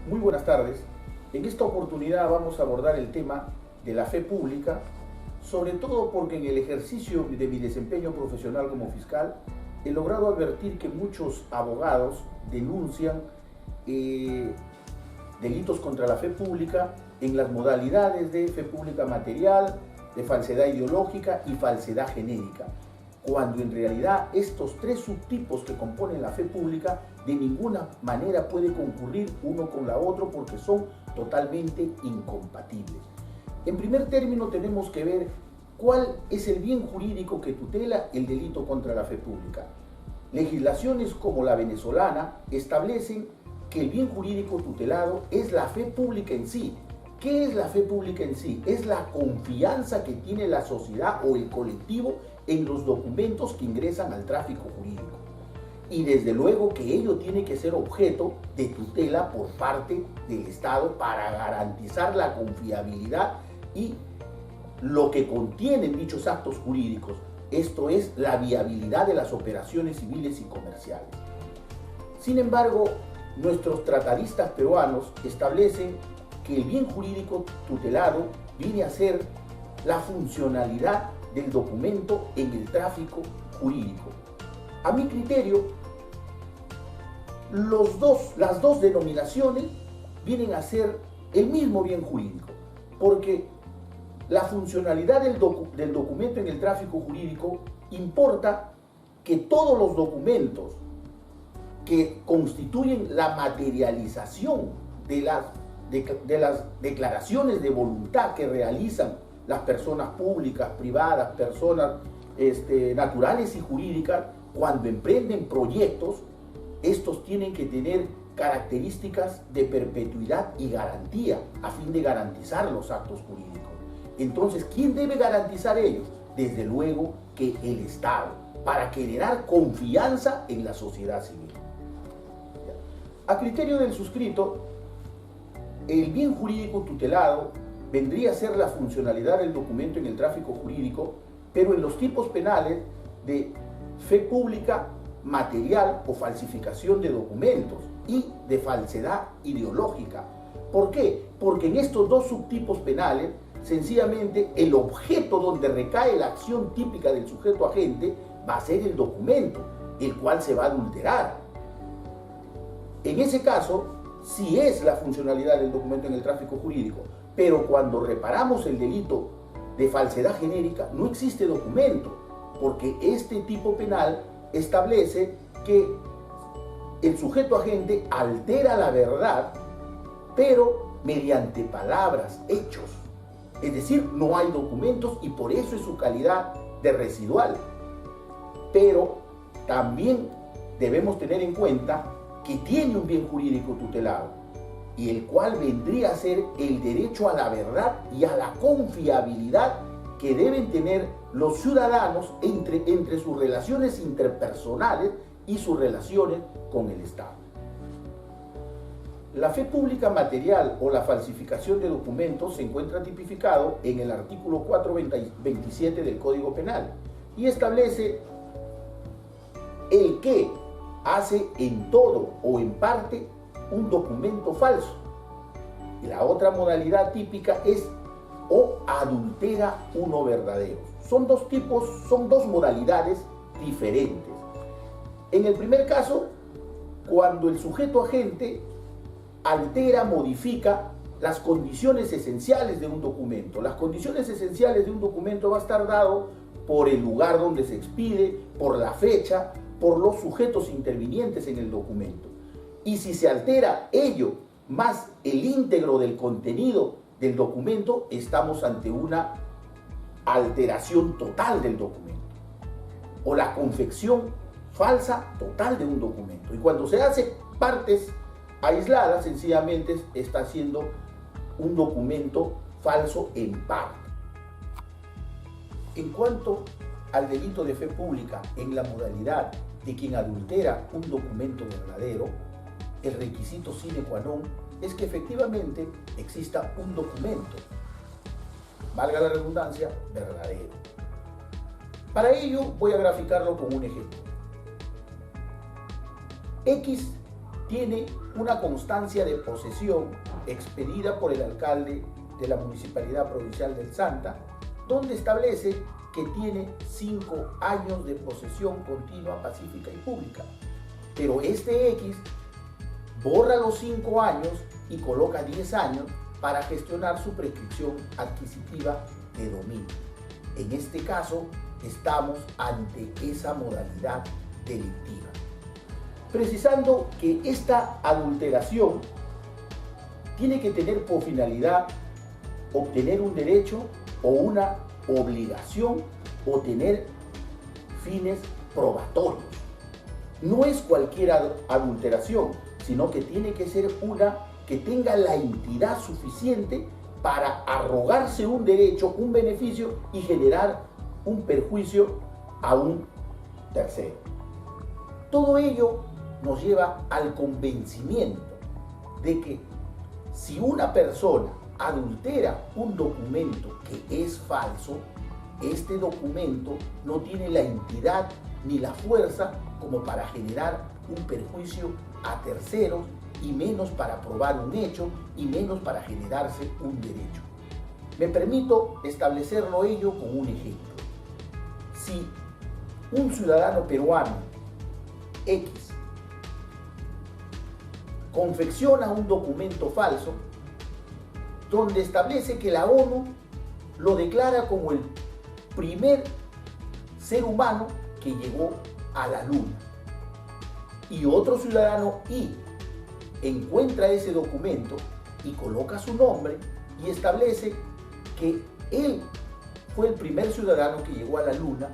Muy buenas tardes. En esta oportunidad vamos a abordar el tema de la fe pública, sobre todo porque en el ejercicio de mi desempeño profesional como fiscal he logrado advertir que muchos abogados denuncian delitos contra la fe pública en las modalidades de fe pública material, de falsedad ideológica y falsedad genérica, cuando en realidad estos tres subtipos que componen la fe pública de ninguna manera puede concurrir uno con la otra porque son totalmente incompatibles. En primer término tenemos que ver cuál es el bien jurídico que tutela el delito contra la fe pública. Legislaciones como la venezolana establecen que el bien jurídico tutelado es la fe pública en sí. ¿Qué es la fe pública en sí? Es la confianza que tiene la sociedad o el colectivo en los documentos que ingresan al tráfico jurídico. Y desde luego que ello tiene que ser objeto de tutela por parte del Estado para garantizar la confiabilidad y lo que contienen dichos actos jurídicos. Esto es la viabilidad de las operaciones civiles y comerciales. Sin embargo, nuestros tratadistas peruanos establecen que el bien jurídico tutelado viene a ser la funcionalidad del documento en el tráfico jurídico. A mi criterio, las dos denominaciones vienen a ser el mismo bien jurídico, porque la funcionalidad del documento en el tráfico jurídico importa que todos los documentos que constituyen la materialización de las declaraciones de voluntad que realizan las personas públicas, privadas, personas naturales y jurídicas, cuando emprenden proyectos, estos tienen que tener características de perpetuidad y garantía a fin de garantizar los actos jurídicos. Entonces, ¿quién debe garantizar ellos? Desde luego que el Estado, para generar confianza en la sociedad civil. A criterio del suscrito, el bien jurídico tutelado vendría a ser la funcionalidad del documento en el tráfico jurídico, pero en los tipos penales de fe pública material o falsificación de documentos y de falsedad ideológica. ¿Por qué? Porque en estos dos subtipos penales, sencillamente el objeto donde recae la acción típica del sujeto agente va a ser el documento, el cual se va a adulterar. En ese caso, sí es la funcionalidad del documento en el tráfico jurídico, pero cuando reparamos el delito de falsedad genérica, no existe documento, porque este tipo penal establece que el sujeto agente altera la verdad, pero mediante palabras, hechos. Es decir, no hay documentos y por eso es su calidad de residual. Pero también debemos tener en cuenta que tiene un bien jurídico tutelado, y el cual vendría a ser el derecho a la verdad y a la confiabilidad que deben tener los ciudadanos entre sus relaciones interpersonales y sus relaciones con el Estado. La fe pública material o la falsificación de documentos se encuentra tipificado en el artículo 427 del Código Penal y establece el que hace en todo o en parte un documento falso. Y la otra modalidad típica es o adultera uno verdadero. Son dos modalidades diferentes. En el primer caso, cuando el sujeto agente altera, modifica las condiciones esenciales de un documento. Las condiciones esenciales de un documento va a estar dado por el lugar donde se expide, por la fecha, por los sujetos intervinientes en el documento. Y si se altera ello más el íntegro del contenido del documento, estamos ante una alteración total del documento o la confección falsa total de un documento. Y cuando se hace partes aisladas, sencillamente está haciendo un documento falso en parte. En cuanto al delito de fe pública en la modalidad de quien adultera un documento verdadero, el requisito sine qua non es que efectivamente exista un documento, valga la redundancia, verdadero. Para ello voy a graficarlo con un ejemplo. X tiene una constancia de posesión expedida por el alcalde de la Municipalidad Provincial del Santa, donde establece que tiene 5 años de posesión continua, pacífica y pública. Pero este X borra los 5 años y coloca 10 años para gestionar su prescripción adquisitiva de dominio. En este caso, estamos ante esa modalidad delictiva. Precisando que esta adulteración tiene que tener por finalidad obtener un derecho o una obligación o tener fines probatorios. No es cualquier adulteración, sino que tiene que ser una que tenga la entidad suficiente para arrogarse un derecho, un beneficio y generar un perjuicio a un tercero. Todo ello nos lleva al convencimiento de que si una persona adultera un documento que es falso, este documento no tiene la entidad ni la fuerza como para generar un perjuicio a terceros, y menos para probar un hecho, y menos para generarse un derecho. Me permito establecerlo ello con un ejemplo. Si un ciudadano peruano X confecciona un documento falso donde establece que la ONU lo declara como el primer ser humano que llegó a la Luna, y otro ciudadano Y encuentra ese documento y coloca su nombre y establece que él fue el primer ciudadano que llegó a la Luna,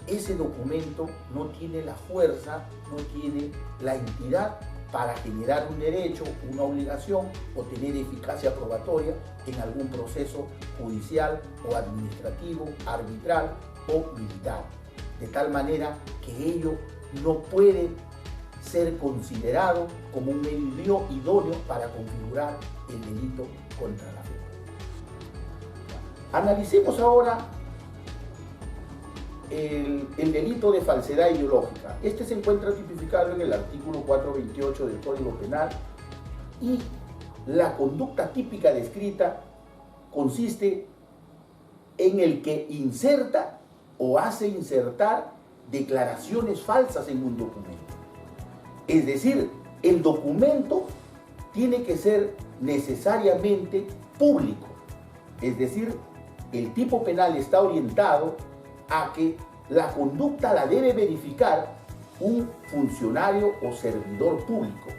ese documento no tiene la fuerza, no tiene la entidad para generar un derecho, una obligación o tener eficacia probatoria en algún proceso judicial o administrativo, arbitral o militar. De tal manera que ello no puede ser considerado como un medio idóneo para configurar el delito contra la fe. Analicemos ahora el delito de falsedad ideológica. Este se encuentra tipificado en el artículo 428 del Código Penal, y la conducta típica descrita consiste en el que inserta o hace insertar declaraciones falsas en un documento. Es decir, el documento tiene que ser necesariamente público. Es decir, el tipo penal está orientado a que la conducta la debe verificar un funcionario o servidor público.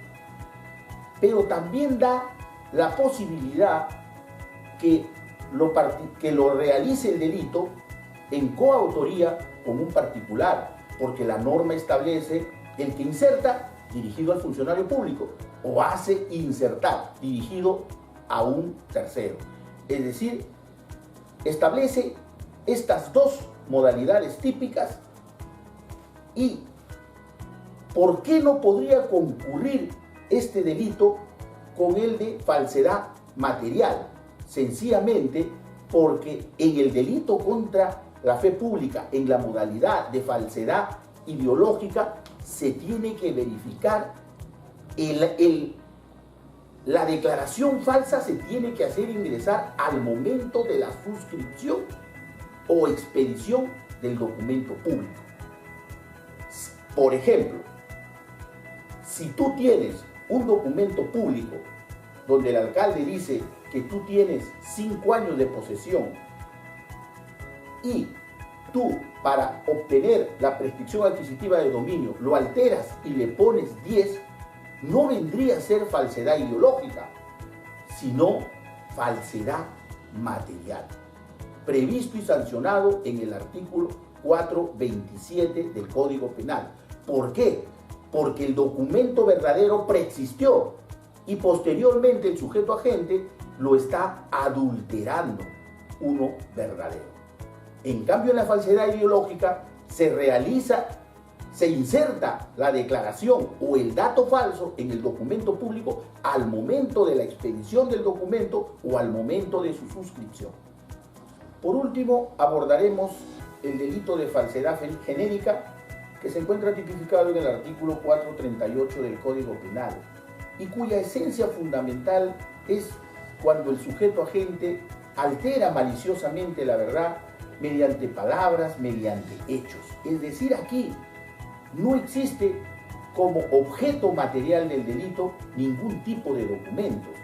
Pero también da la posibilidad que lo realice el delito en coautoría con un particular, porque la norma establece el que inserta dirigido al funcionario público o hace insertar dirigido a un tercero. Es decir, establece estas dos modalidades típicas. ¿Y por qué no podría concurrir este delito con el de falsedad material? Sencillamente porque en el delito contra la fe pública, en la modalidad de falsedad ideológica, se tiene que verificar la declaración falsa, se tiene que hacer ingresar al momento de la suscripción o expedición del documento público. Por ejemplo, si tú tienes un documento público donde el alcalde dice que tú tienes 5 años de posesión y tú, para obtener la prescripción adquisitiva de dominio, lo alteras y le pones 10, no vendría a ser falsedad ideológica, sino falsedad material, previsto y sancionado en el artículo 427 del Código Penal. ¿Por qué? Porque el documento verdadero preexistió y posteriormente el sujeto agente lo está adulterando uno verdadero. En cambio, en la falsedad ideológica se inserta la declaración o el dato falso en el documento público al momento de la expedición del documento o al momento de su suscripción. Por último, abordaremos el delito de falsedad genérica, que se encuentra tipificado en el artículo 438 del Código Penal y cuya esencia fundamental es cuando el sujeto agente altera maliciosamente la verdad mediante palabras, mediante hechos. Es decir, aquí no existe como objeto material del delito ningún tipo de documentos,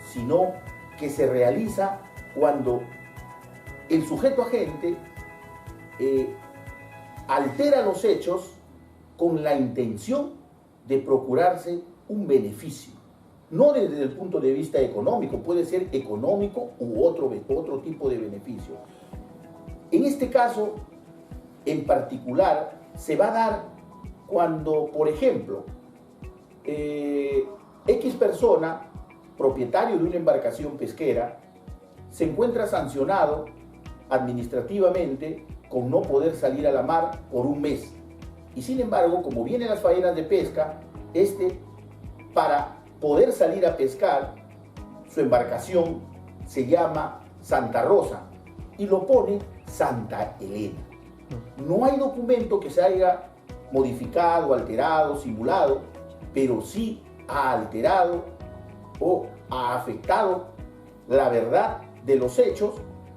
sino que se realiza cuando el sujeto agente altera los hechos con la intención de procurarse un beneficio. No desde el punto de vista económico, puede ser económico u otro tipo de beneficio. En este caso, en particular, se va a dar cuando, por ejemplo, X persona, propietario de una embarcación pesquera, se encuentra sancionado administrativamente con no poder salir a la mar por un mes. Y sin embargo, como vienen las faenas de pesca, para poder salir a pescar, su embarcación se llama Santa Rosa y lo pone Santa Elena. No hay documento que se haya modificado, alterado, simulado, pero sí ha alterado o ha afectado la verdad de los hechos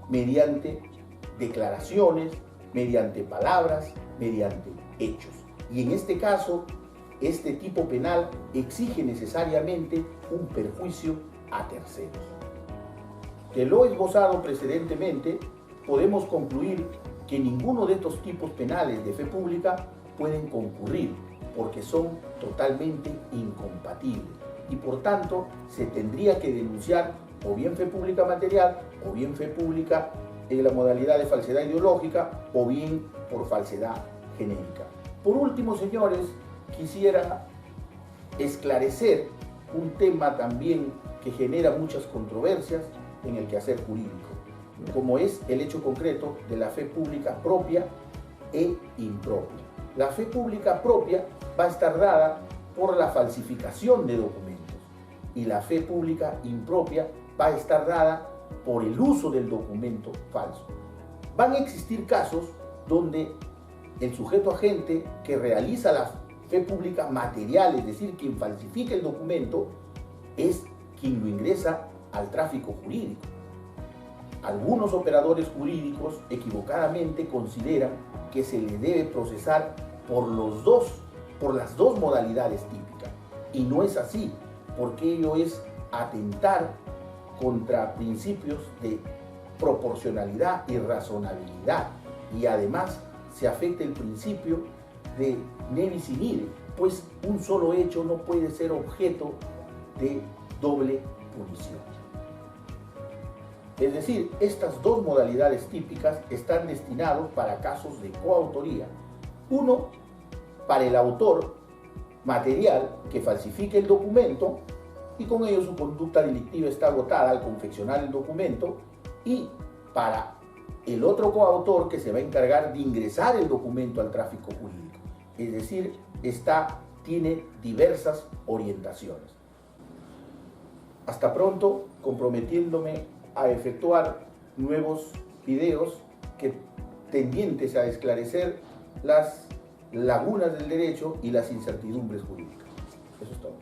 mediante declaraciones, mediante palabras, mediante hechos. Y en este caso, este tipo penal exige necesariamente un perjuicio a terceros. De lo esbozado precedentemente, podemos concluir que ninguno de estos tipos penales de fe pública pueden concurrir porque son totalmente incompatibles y por tanto se tendría que denunciar o bien fe pública material o bien fe pública en la modalidad de falsedad ideológica o bien por falsedad genérica. Por último, señores, quisiera esclarecer un tema también que genera muchas controversias en el quehacer jurídico, como es el hecho concreto de la fe pública propia e impropia. La fe pública propia va a estar dada por la falsificación de documentos y la fe pública impropia va a estar dada por el uso del documento falso. Van a existir casos donde el sujeto agente que realiza la fe pública material, es decir, quien falsifica el documento, es quien lo ingresa al tráfico jurídico. Algunos operadores jurídicos equivocadamente consideran que se le debe procesar por las dos modalidades típicas. Y no es así, porque ello es atentar contra principios de proporcionalidad y razonabilidad. Y además se afecta el principio de ne bis in idem, pues un solo hecho no puede ser objeto de doble punición. Es decir, estas dos modalidades típicas están destinados para casos de coautoría. Uno, para el autor material que falsifique el documento y con ello su conducta delictiva está agotada al confeccionar el documento, y para el otro coautor que se va a encargar de ingresar el documento al tráfico jurídico. Es decir, tiene diversas orientaciones. Hasta pronto, comprometiéndome a efectuar nuevos videos tendientes a esclarecer las lagunas del derecho y las incertidumbres jurídicas. Eso es todo.